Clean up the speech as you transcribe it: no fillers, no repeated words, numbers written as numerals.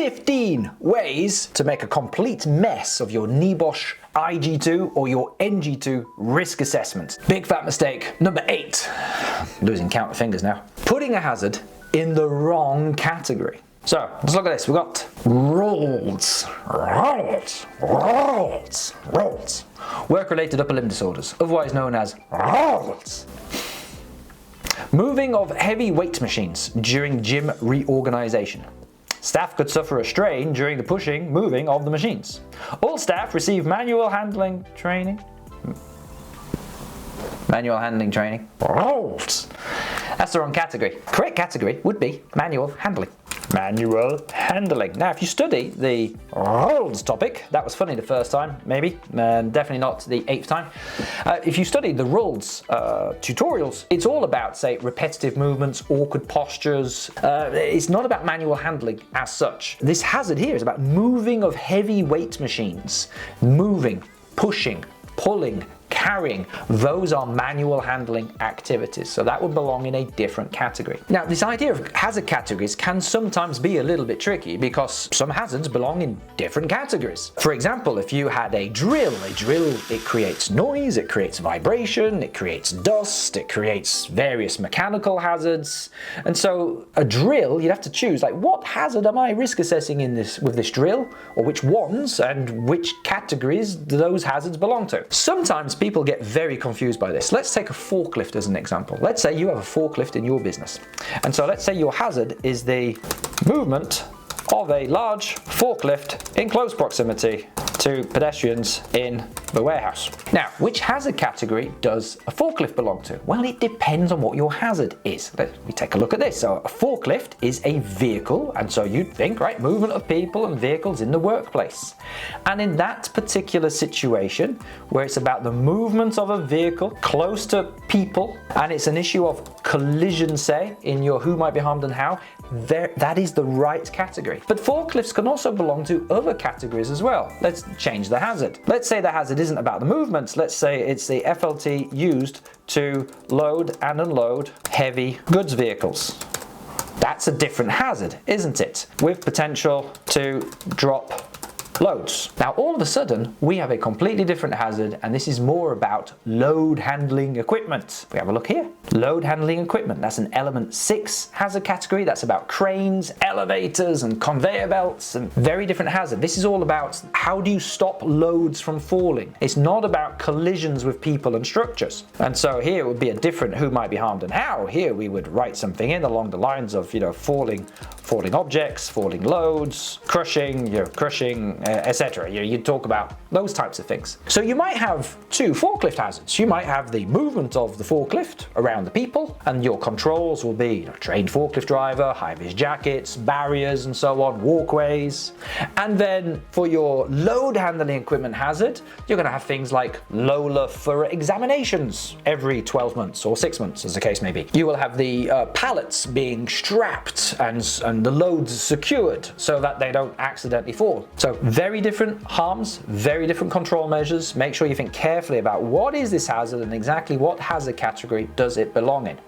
15 ways to make a complete mess of your NEBOSH IG2 or your NG2 risk assessment. Big fat mistake number 8, losing count of fingers now, putting a hazard in the wrong category. So let's look at this. We've got rolls, work-related upper limb disorders, otherwise known as rolls. Moving of heavy weight machines during gym reorganization. Staff could suffer a strain during the pushing, moving of the machines. All staff receive manual handling training. Manual handling training. Rolls. That's the wrong category. Correct category would be manual handling. Manual handling. Now, if you study the rolls topic, that was funny the first time, maybe, definitely not the 8th time. If you study the rolls tutorials, it's all about, say, repetitive movements, awkward postures. It's not about manual handling as such. This hazard here is about moving of heavy weight machines. Moving, pushing, pulling, carrying, those are manual handling activities, so that would belong in a different category. Now, this idea of hazard categories can sometimes be a little bit tricky because some hazards belong in different categories. For example, if you had a drill, it creates noise, it creates vibration, it creates dust, it creates various mechanical hazards, and so a drill, you'd have to choose, like, what hazard am I risk assessing in this with this drill, or which ones and which categories do those hazards belong to? Sometimes people get very confused by this. Let's take a forklift as an example. Let's say you have a forklift in your business. And so let's say your hazard is the movement of a large forklift in close proximity to pedestrians in the warehouse. Now, which hazard category does a forklift belong to? Well, it depends on what your hazard is. Let me take a look at this. So a forklift is a vehicle, and so you'd think, right, movement of people and vehicles in the workplace. And in that particular situation, where it's about the movement of a vehicle close to people, and it's an issue of collision, say, in your who might be harmed and how, that is the right category. But forklifts can also belong to other categories as well. Let's change the hazard. Let's say the hazard isn't about the movements. Let's say it's the FLT used to load and unload heavy goods vehicles. That's a different hazard, isn't it? With potential to drop loads. Now, all of a sudden, we have a completely different hazard, and this is more about load handling equipment. We have a look here. Load handling equipment. That's an element 6 hazard category. That's about cranes, elevators, and conveyor belts, and very different hazard. This is all about how do you stop loads from falling. It's not about collisions with people and structures. And so here it would be a different who might be harmed and how. Here we would write something in along the lines of, falling objects, falling loads, crushing, etc. You'd talk about those types of things. So you might have 2 forklift hazards. You might have the movement of the forklift around the people, and your controls will be trained forklift driver, high-vis jackets, barriers and so on, walkways. And then for your load handling equipment hazard, you're going to have things like Lola for examinations every 12 months or 6 months, as the case may be. You will have the pallets being strapped and the loads secured so that they don't accidentally fall. So very different harms, very different control measures. Make sure you think carefully about what is this hazard and exactly what hazard category does it belong in.